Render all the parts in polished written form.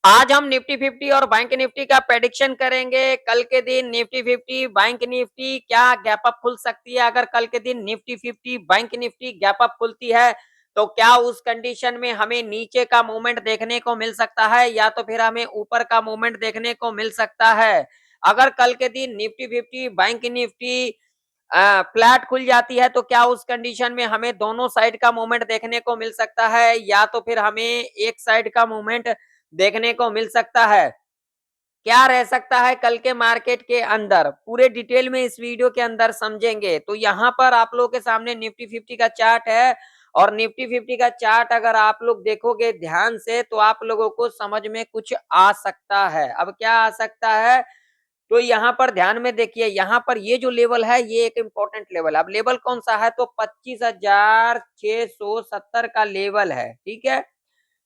आज हम निफ्टी 50 और बैंक निफ्टी का प्रेडिक्शन करेंगे। कल के दिन निफ्टी 50 बैंक निफ्टी क्या गैप अप खुल सकती है। अगर कल के दिन Nifty 50 bank Nifty gap up खुलती है तो क्या उस कंडीशन में हमें नीचे का मूवमेंट देखने को मिल सकता है या तो फिर हमें ऊपर का मूवमेंट देखने को मिल सकता है। अगर कल के दिन निफ्टी 50 बैंक निफ्टी फ्लैट खुल जाती है तो क्या उस कंडीशन में हमें दोनों साइड का मूवमेंट देखने को मिल सकता है या तो फिर हमें एक साइड का मूवमेंट देखने को मिल सकता है। क्या रह सकता है कल के मार्केट के अंदर, पूरे डिटेल में इस वीडियो के अंदर समझेंगे। तो यहाँ पर आप लोगों के सामने निफ्टी 50 का चार्ट है और निफ्टी 50 का चार्ट अगर आप लोग देखोगे ध्यान से तो आप लोगों को समझ में कुछ आ सकता है। अब क्या आ सकता है, तो यहाँ पर ध्यान में देखिए, यहाँ पर ये जो लेवल है ये एक इंपॉर्टेंट लेवल है। अब लेवल कौन सा है, तो 25,670 का लेवल है। ठीक है,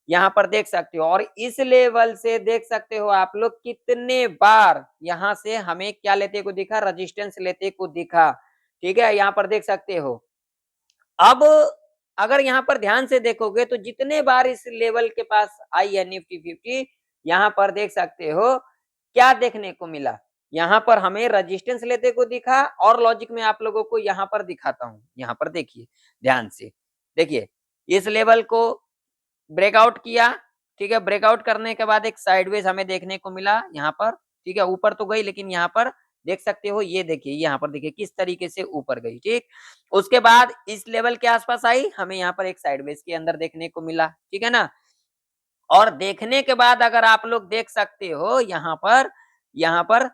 यहाँ पर देख सकते हो और इस लेवल से देख सकते हो आप लोग कितने बार यहाँ से हमें क्या लेते को दिखा, रेजिस्टेंस लेते को दिखा। ठीक है, यहाँ पर देख सकते हो। अब अगर यहाँ पर ध्यान से देखोगे तो जितने बार इस लेवल के पास आई है निफ्टी 50, यहाँ पर देख सकते हो क्या देखने को मिला। यहाँ पर हमें रेजिस्टेंस लेते को दिखा और लॉजिक में आप लोगों को यहाँ पर दिखाता हूँ। यहाँ पर देखिए ध्यान से, देखिए इस लेवल को ब्रेकआउट किया। ठीक है, ब्रेकआउट करने के बाद एक साइडवेज हमें देखने को मिला यहाँ पर। ठीक है, ऊपर तो गई लेकिन यहाँ पर देख सकते हो, ये देखिए यहाँ पर देखिए किस तरीके से ऊपर गई। ठीक, उसके बाद इस लेवल के आसपास आई, हमें यहाँ पर एक साइडवेज के अंदर देखने को मिला। ठीक है ना, और देखने के बाद अगर आप लोग देख सकते हो यहाँ पर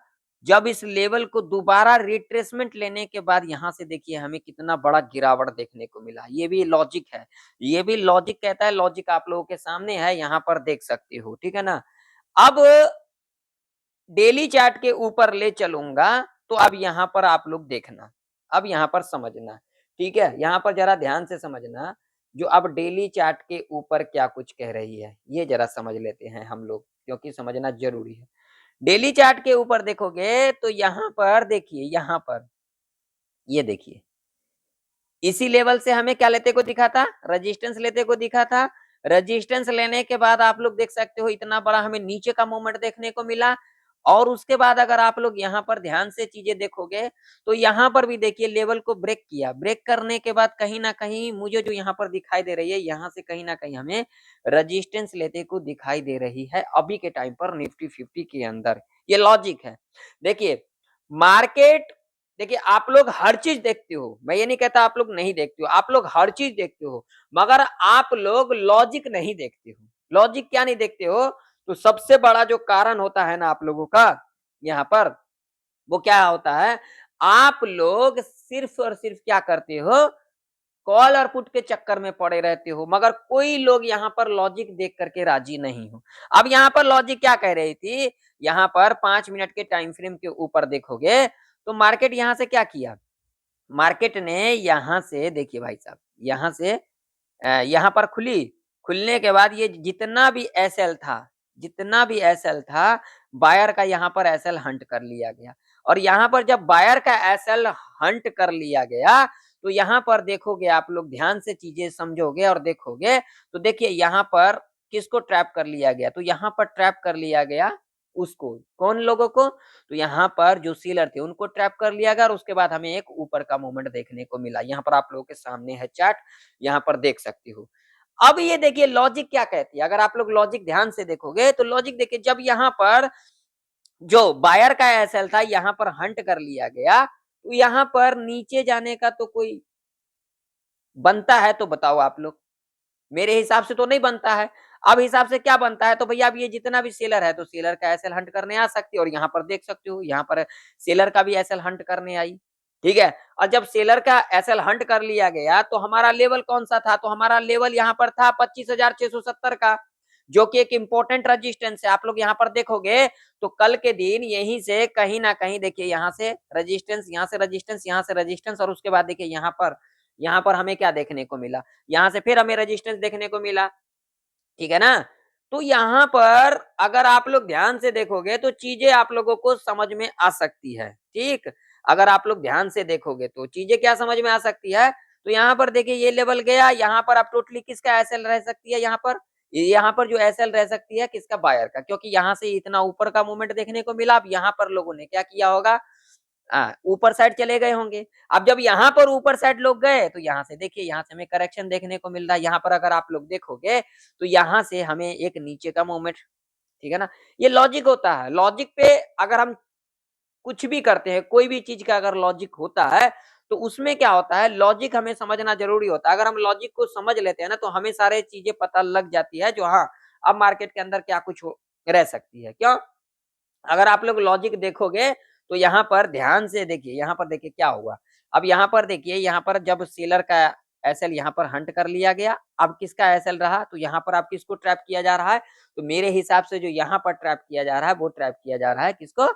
जब इस लेवल को दोबारा रिट्रेसमेंट लेने के बाद यहाँ से देखिए हमें कितना बड़ा गिरावट देखने को मिला। ये भी लॉजिक है, ये भी लॉजिक कहता है, लॉजिक आप लोगों के सामने है, यहाँ पर देख सकते हो। ठीक है ना, अब डेली चार्ट के ऊपर ले चलूंगा तो अब यहाँ पर आप लोग देखना, अब यहाँ पर समझना। ठीक है, यहाँ पर जरा ध्यान से समझना, जो अब डेली चार्ट के ऊपर क्या कुछ कह रही है ये जरा समझ लेते हैं हम लोग, क्योंकि समझना जरूरी है। डेली चार्ट के ऊपर देखोगे तो यहाँ पर देखिए, यहाँ पर ये देखिए इसी लेवल से हमें क्या लेते को दिखा था, रेजिस्टेंस लेते को दिखा था। रेजिस्टेंस लेने के बाद आप लोग देख सकते हो इतना बड़ा हमें नीचे का मूवमेंट देखने को मिला। और उसके बाद अगर आप लोग यहाँ पर ध्यान से चीजें देखोगे तो यहाँ पर भी देखिए लेवल को ब्रेक किया। ब्रेक करने के बाद कहीं ना कहीं मुझे जो यहाँ पर दिखाई दे रही है, यहाँ से कहीं ना कहीं हमें रेजिस्टेंस लेते को दिखाई दे रही है अभी के टाइम पर निफ्टी 50 के अंदर। ये लॉजिक है। देखिए मार्केट, देखिए आप लोग हर चीज देखते हो, मैं ये नहीं कहता आप लोग नहीं देखते हो, आप लोग हर चीज देखते हो, मगर आप लोग लॉजिक नहीं देखते हो। लॉजिक क्या नहीं देखते हो, तो सबसे बड़ा जो कारण होता है ना आप लोगों का यहाँ पर, वो क्या होता है, आप लोग सिर्फ और सिर्फ क्या करते हो, कॉल और पुट के चक्कर में पड़े रहते हो, मगर कोई लोग यहाँ पर लॉजिक देख करके राजी नहीं हो। अब यहाँ पर लॉजिक क्या कह रही थी, यहाँ पर 5 मिनट के टाइम फ्रेम के ऊपर देखोगे तो मार्केट यहाँ से क्या किया, मार्केट ने यहाँ से देखिए भाई साहब, यहाँ से यहाँ पर खुली, खुलने के बाद ये जितना भी एसएल था, जितना भी एसएल था, बायर का यहाँ पर एसएल हंट कर लिया गया। और यहाँ पर जब बायर का एसएल हंट कर लिया गया तो यहाँ पर देखोगे आप लोग ध्यान से चीजें समझोगे और देखोगे तो देखिए यहाँ पर किसको ट्रैप कर लिया गया, तो यहाँ पर ट्रैप कर लिया गया उसको, कौन लोगों को, तो यहाँ पर जो सीलर थे उनको ट्रैप कर लिया गया और उसके बाद हमें एक ऊपर का मूवमेंट देखने को मिला। यहाँ पर आप लोगों के सामने है चार्ट, यहाँ पर देख सकते हो। अब ये देखिए लॉजिक क्या कहती है, अगर आप लोग लॉजिक ध्यान से देखोगे तो लॉजिक देखिए, जब यहाँ पर जो बायर का एसएल था यहाँ पर हंट कर लिया गया तो यहाँ पर नीचे जाने का तो कोई बनता है तो बताओ आप लोग, मेरे हिसाब से तो नहीं बनता है। अब हिसाब से क्या बनता है, तो भैया अब ये जितना भी सेलर है तो सेलर का एसएल हंट करने आ सकती है और यहाँ पर देख सकते हो यहाँ पर सेलर का भी एसएल हंट करने आई। ठीक है, और जब सेलर का एसएल हंट कर लिया गया तो हमारा लेवल कौन सा था, तो हमारा लेवल यहाँ पर था 25,670 का, जो कि एक इंपॉर्टेंट रेजिस्टेंस है। आप लोग यहाँ पर देखोगे तो कल के दिन यहीं से कहीं ना कहीं देखिए यहाँ से रेजिस्टेंस, यहाँ से रेजिस्टेंस, यहाँ से रेजिस्टेंस और उसके बाद देखिए यहाँ पर हमें क्या देखने को मिला, यहाँ से फिर हमें रेजिस्टेंस देखने को मिला। ठीक है ना, तो यहाँ पर अगर आप लोग ध्यान से देखोगे तो चीजें आप लोगों को समझ में आ सकती है। ठीक, अगर आप लोग ध्यान से देखोगे तो चीजें क्या समझ में आ सकती है, तो यहाँ पर देखिए ये लेवल गया, यहाँ पर आप टोटली किसका एसएल रह सकती है, यहाँ पर यहाँ पर जो एसएल रह सकती है किसका, बायर का, क्योंकि यहाँ से इतना ऊपर का मूवमेंट देखने को मिला। अब यहाँ पर लोगों ने क्या किया होगा, ऊपर साइड चले गए होंगे। अब जब यहाँ पर ऊपर साइड लोग गए तो यहाँ से देखिए, यहाँ से हमें करेक्शन देखने को मिल रहा है। यहाँ पर अगर आप लोग देखोगे तो यहाँ से हमें एक नीचे का मूवमेंट, ठीक है ना। ये लॉजिक होता है। लॉजिक पे अगर हम कुछ भी करते हैं, कोई भी चीज का अगर लॉजिक होता है तो उसमें क्या होता है, लॉजिक हमें समझना जरूरी होता है। अगर हम लॉजिक को समझ लेते हैं ना तो हमें सारे चीजें पता लग जाती है जो हाँ अब मार्केट के अंदर क्या कुछ रह सकती है। क्यों, अगर आप लोग लॉजिक देखोगे तो यहाँ पर ध्यान से देखिए, यहाँ पर देखिए क्या हुआ। अब यहाँ पर देखिए, यहाँ पर जब सेलर का एसएल यहाँ पर हंट कर लिया गया, अब किसका एसएल रहा, तो यहाँ पर आप किसको ट्रैप किया जा रहा है, तो मेरे हिसाब से जो यहाँ पर ट्रैप किया जा रहा है वो ट्रैप किया जा रहा है किसको,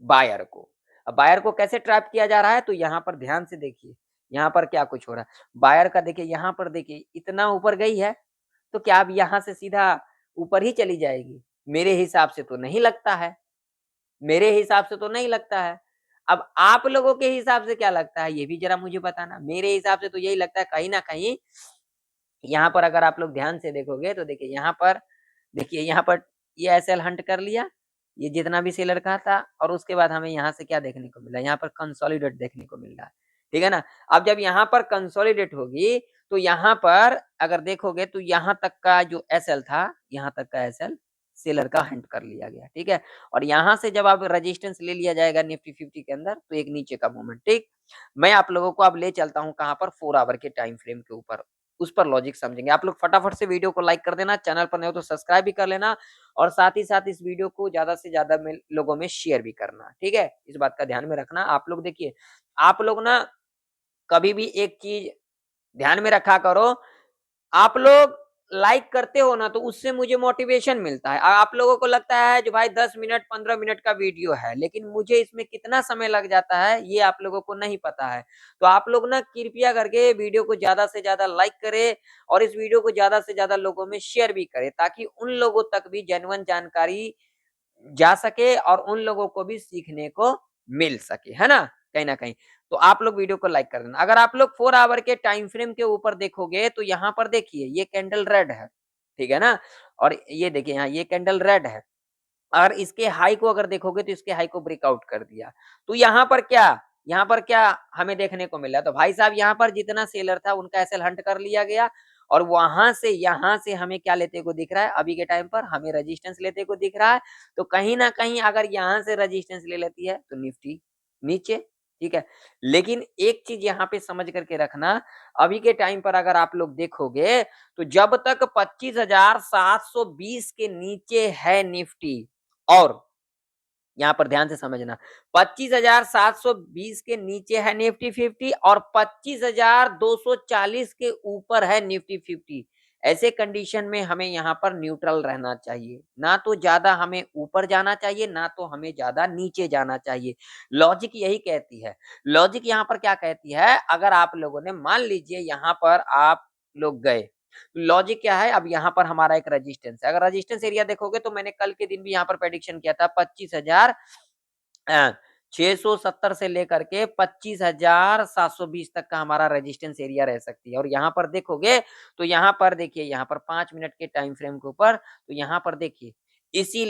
बायर को। अब बायर को कैसे ट्रैप किया जा रहा है, तो यहाँ पर ध्यान से देखिए, यहाँ पर क्या कुछ हो रहा है। बायर का देखिए, यहाँ पर देखिए इतना ऊपर गई है, तो क्या अब यहाँ से सीधा ऊपर ही चली जाएगी? मेरे हिसाब से तो नहीं लगता है। मेरे हिसाब से तो नहीं लगता है। अब आप लोगों के हिसाब से क्या लगता है, ये भी ज़रा मुझे बताना। मेरे हिसाब से तो यही लगता है कहीं न कहीं यहाँ पर अगर आप लोग ध्यान से देखोगे तो देखिए यहाँ पर, देखिए यहाँ पर ये एसएल हंट कर लिया, ये जितना भी सेलर का था, और उसके बाद हमें यहाँ से क्या देखने को मिला, यहाँ पर कंसोलिडेट देखने को मिल रहा है, ठीक है ना। अब जब यहाँ पर कंसोलिडेट होगी तो यहाँ पर अगर देखोगे तो यहाँ तक का जो एसएल था, यहाँ तक का एसएल सेलर का हंट कर लिया गया, ठीक है। और यहाँ से जब आप रेजिस्टेंस ले लिया जाएगा निफ्टी 50 के अंदर तो एक नीचे का मूवमेंट, ठीक। मैं आप लोगों को अब ले चलता हूँ कहाँ पर, 4 आवर के टाइम फ्रेम के ऊपर, उस पर लॉजिक समझेंगे। आप लोग फटाफट से वीडियो को लाइक कर देना, चैनल पर नए हो तो सब्सक्राइब भी कर लेना, और साथ ही साथ इस वीडियो को ज्यादा से ज्यादा में लोगों में शेयर भी करना, ठीक है। इस बात का ध्यान में रखना। आप लोग देखिए, आप लोग ना कभी भी एक चीज ध्यान में रखा करो, आप लोग लाइक करते हो ना तो उससे मुझे मोटिवेशन मिलता है। आप लोगों को लगता है जो भाई 10 मिनट 15 मिनट का वीडियो है, लेकिन मुझे इसमें कितना समय लग जाता है ये आप लोगों को नहीं पता है। तो आप लोग ना कृपया करके वीडियो को ज्यादा से ज्यादा लाइक करें और इस वीडियो को ज्यादा से ज्यादा लोगों में शेयर भी करें, ताकि उन लोगों तक भी जेन्युइन जानकारी जा सके और उन लोगों को भी सीखने को मिल सके, है ना? कहीं न कहीं। तो आप लोग वीडियो को लाइक कर देना। अगर आप लोग 4 आवर के टाइम फ्रेम के ऊपर देखोगे तो यहाँ पर देखिए ये कैंडल रेड है, ठीक है ना? और ये देखिए यहाँ ये कैंडल रेड है। और इसके हाई को अगर देखोगे तो इसके हाई को ब्रेकआउट कर दिया। तो यहाँ पर क्या हमें देखने को मिला? तो भाई साहब यहाँ पर जितना सेलर था उनका एसएल हंट कर लिया गया, और वहां से यहाँ से हमें क्या लेते को दिख रहा है, अभी के टाइम पर हमें रेजिस्टेंस लेते को दिख रहा है। तो कहीं ना कहीं अगर यहाँ से रेजिस्टेंस ले लेती है तो निफ्टी नीचे, ठीक है। लेकिन एक चीज यहाँ पे समझ करके रखना, अभी के टाइम पर अगर आप लोग देखोगे तो जब तक 25,720 के नीचे है निफ्टी, और यहाँ पर ध्यान से समझना, 25,720 के नीचे है निफ्टी 50 और 25,240 के ऊपर है निफ्टी 50। ऐसे कंडीशन में हमें यहाँ पर न्यूट्रल रहना चाहिए, ना तो ज्यादा हमें ऊपर जाना चाहिए, ना तो हमें ज्यादा नीचे जाना चाहिए। लॉजिक यही कहती है। लॉजिक यहाँ पर क्या कहती है, अगर आप लोगों ने मान लीजिए यहाँ पर आप लोग गए, लॉजिक क्या है, अब यहाँ पर हमारा एक रेजिस्टेंस है। अगर रेजिस्टेंस एरिया देखोगे तो मैंने कल के दिन भी यहाँ पर प्रेडिक्शन किया था 25,670 से लेकर के 25,720 तक का हमारा रेजिस्टेंस एरिया रह सकती है। और यहाँ पर देखोगे तो यहाँ पर देखिए, यहाँ पर 5 मिनट के टाइम फ्रेम के ऊपर, तो यहाँ पर देखिए इसी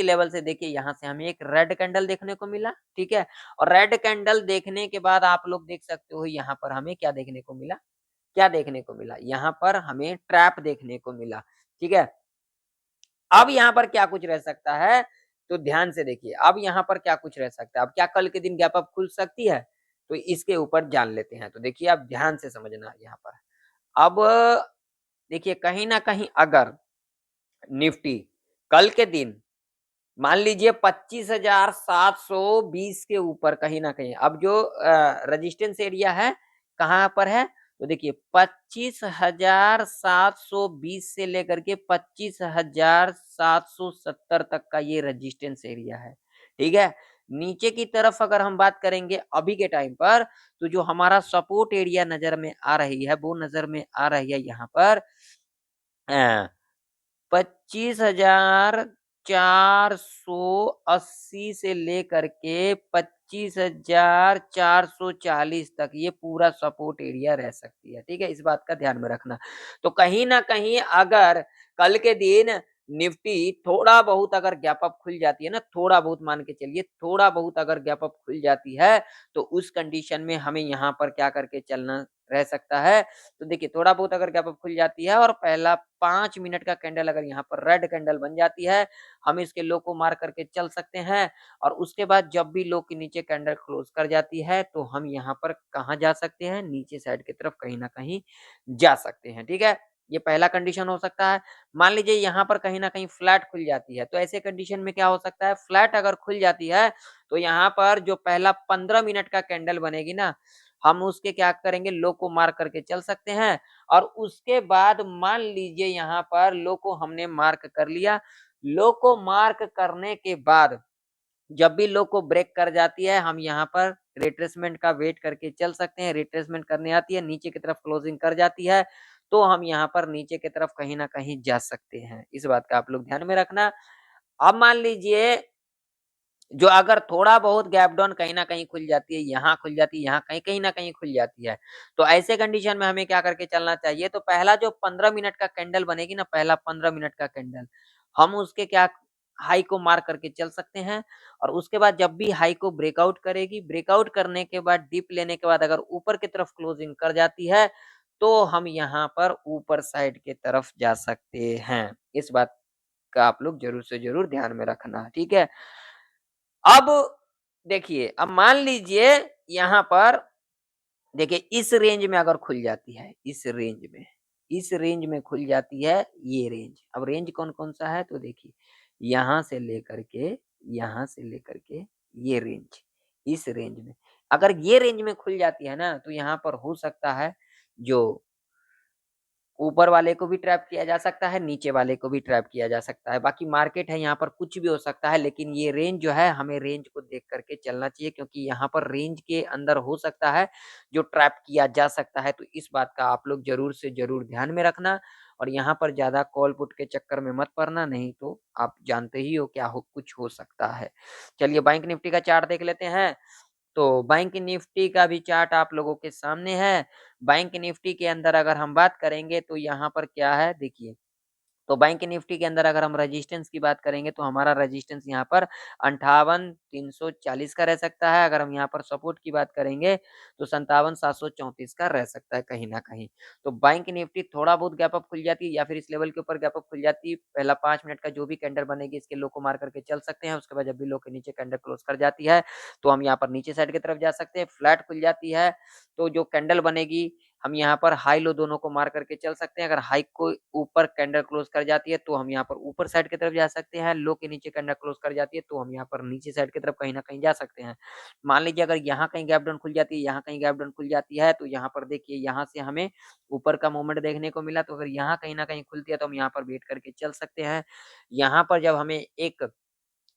लेवल से देखिए यहाँ से हमें एक रेड कैंडल देखने को मिला, ठीक है। और रेड कैंडल देखने के बाद आप लोग देख सकते हो यहाँ पर हमें क्या देखने को मिला, क्या देखने को मिला, यहाँ पर हमें ट्रैप देखने को मिला, ठीक है। अब यहाँ पर क्या कुछ रह सकता है, तो ध्यान से देखिए, अब यहाँ पर क्या कुछ रह सकता है, अब क्या कल के दिन गैप अप खुल सकती है, तो इसके ऊपर जान लेते हैं। तो देखिए आप ध्यान से समझना यहाँ पर। अब देखिए कहीं न कहीं अगर निफ्टी कल के दिन मान लीजिए 25,720 के ऊपर कहीं न कहीं, अब जो रेजिस्टेंस एरिया है, कहाँ पर है? तो देखिए 25,720 से लेकर के 25,770 तक का ये रेजिस्टेंस एरिया है, ठीक है? नीचे की तरफ अगर हम बात करेंगे अभी के टाइम पर, तो जो हमारा सपोर्ट एरिया नज़र में आ रही है, वो नज़र में आ रही है यहाँ पर 25,480 से लेकर के 25,440 तक ये पूरा सपोर्ट एरिया रह सकती है, ठीक है? इस बात का ध्यान में रखना। तो कहीं न कहीं अगर कल के दिन निफ्टी थोड़ा बहुत अगर गैप अप खुल जाती है ना, थोड़ा बहुत मान के चलिए, थोड़ा बहुत अगर गैप अप खुल जाती है, तो उस कंडीशन में हमें यहाँ पर क्या करके चलना रह सकता है। तो देखिए थोड़ा बहुत अगर गैप अप खुल जाती है और पहला 5 मिनट का कैंडल अगर यहाँ पर रेड कैंडल बन जाती है, हम इसके लो को मार करके चल सकते हैं और उसके बाद जब भी लो के नीचे कैंडल क्लोज कर जाती है, तो हम यहाँ पर कहाँ जा सकते हैं? नीचे साइड की तरफ कहीं न कहीं जा सकते हैं, ठीक है? ये पहला कंडीशन हो सकता है। मान लीजिए यहाँ पर कहीं न कहीं फ्लैट खुल जाती है, तो ऐसे कंडीशन में क्या हो सकता है? फ्लैट अगर खुल जाती है, तो यहाँ पर जो पहला 15 मिनट का कैंडल बनेगी ना, हम उसके क्या करेंगे? लो को मार्क करके चल सकते हैं और उसके बाद मान लीजिए यहाँ पर लो को हमने मार्क कर लिया। लो को मार्क करने के बाद जब भी लो को ब्रेक कर जाती है, हम यहाँ पर रिट्रेसमेंट का वेट करके चल सकते हैं। रिट्रेसमेंट करने आती है, नीचे की तरफ क्लोजिंग कर जाती है, तो हम यहाँ पर नीचे की तरफ कहीं न कहीं जा सकते हैं। इस बात का आप लोग ध्यान में रखना। अब मान लीजिए जो अगर थोड़ा बहुत गैप डाउन कहीं न कहीं खुल जाती है, यहाँ खुल जाती है, यहाँ कहीं न कहीं खुल जाती है। तो ऐसे कंडीशन में हमें क्या करके चलना चाहिए? तो पहला जो 15 मिनट का कैंडल बनेगी ना, पहला 15 मिनट का कैंडल, हम उसके क्या हाई को मार्क करके चल सकते हैं और उसके बाद जब भी हाई को ब्रेकआउट करेगी, ब्रेकआउट करने के बाद डिप लेने के बाद अगर ऊपर की तरफ क्लोजिंग कर जाती है, तो हम यहाँ पर ऊपर साइड की तरफ जा सकते हैं। इस बात का आप लोग ज़रूर से ज़रूर ध्यान में रखना, ठीक है? अब देखिए, अब मान लीजिए यहाँ पर देखिए इस रेंज में अगर खुल जाती है, इस रेंज में खुल जाती है ये रेंज। अब रेंज कौन-कौन सा है तो देखिए, यहाँ से लेकर के यहाँ से लेकर के ये रेंज, इस रेंज में। अगर ये रेंज में खुल जाती है ना, तो यहाँ पर हो सकता है जो ऊपर वाले को भी ट्रैप किया जा सकता है, नीचे वाले को भी ट्रैप किया जा सकता है। बाकी मार्केट है यहाँ पर कुछ भी हो सकता है, लेकिन ये रेंज जो है हमें रेंज को देख कर के चलना चाहिए क्योंकि यहाँ पर रेंज के अंदर हो सकता है जो ट्रैप किया जा सकता है। तो इस बात का आप लोग ज़रूर से ज़रूर ध्यान में रखना और यहाँ पर ज़्यादा कॉल पुट के चक्कर में मत पड़ना, नहीं तो आप जानते ही हो क्या हो कुछ हो सकता है। चलिए बैंक निफ्टी का चार्ट देख लेते हैं। तो बैंक निफ्टी का भी चार्ट आप लोगों के सामने है। बैंक निफ्टी के अंदर अगर हम बात करेंगे तो यहाँ पर क्या है देखिए, तो बैंक निफ्टी के अंदर अगर हम रेजिस्टेंस की बात करेंगे तो हमारा रेजिस्टेंस यहाँ पर 58,340 का रह सकता है। अगर हम यहाँ पर सपोर्ट की बात करेंगे तो 57,734 का रह सकता है कहीं न कहीं। तो बैंक निफ्टी थोड़ा बहुत गैप अप खुल जाती है या फिर इस लेवल के ऊपर गैप अप खुल जाती है। पहला 5 मिनट का जो भी कैंडल बनेगी इसके लो को मार करके चल सकते हैं। उसके बाद जब भी लो के नीचे कैंडल क्लोज़ कर जाती है तो हम यहाँ पर नीचे साइड की तरफ जा सकते हैं। फ्लैट खुल जाती है तो जो कैंडल बनेगी हम यहाँ पर हाई लो दोनों को मार करके चल सकते हैं। अगर हाई को ऊपर कैंडल क्लोज़ कर जाती है, तो हम यहाँ पर ऊपर साइड की तरफ जा सकते हैं। लो के नीचे कैंडल क्लोज़ कर जाती है, तो हम यहाँ पर नीचे साइड की तरफ कहीं न कहीं जा सकते हैं। मान लीजिए अगर यहाँ कहीं गैप डाउन खुल जाती है, यहाँ कहीं गैप डाउन खुल जाती है, तो यहाँ पर देखिए यहाँ से हमें ऊपर का मूवमेंट देखने को मिला, तो अगर यहाँ कहीं न कहीं खुलती है, तो हम यहाँ पर वेट करके चल सकते हैं। यहाँ पर जब हमें एक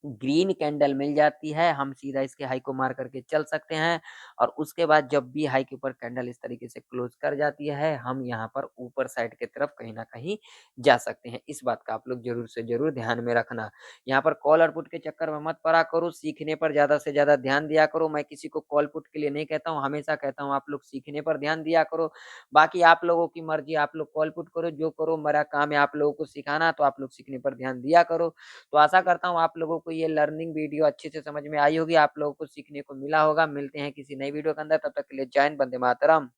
ग्रीन कैंडल मिल जाती है, हम सीधा इसके हाई को मार करके चल सकते हैं और उसके बाद जब भी हाई के ऊपर कैंडल इस तरीके से क्लोज़ कर जाती है, हम यहाँ पर ऊपर साइड की तरफ कहीं न कहीं जा सकते हैं। इस बात का आप लोग ज़रूर से ज़रूर ध्यान में रखना। यहाँ पर कॉल और पुट के चक्कर में मत पड़ा करो, सीखने पर ज़्यादा से ज़्यादा ध्यान दिया करो। मैं किसी को कॉल पुट के लिए नहीं कहता हूँ, हमेशा कहता हूँ आप लोग सीखने पर ध्यान दिया करो। बाकी आप लोगों की मर्ज़ी, आप लोग कॉल पुट करो, जो करो, मेरा काम है आप लोगों को सिखाना, तो आप लोग सीखने पर ध्यान दिया करो। तो आशा करता हूँ आप लोगों को ये लर्निंग वीडियो अच्छे से समझ में आई होगी, आप लोगों को सीखने को मिला होगा। मिलते हैं किसी नई वीडियो के अंदर, तब तक के लिए जय हिंद, वंदे मातरम।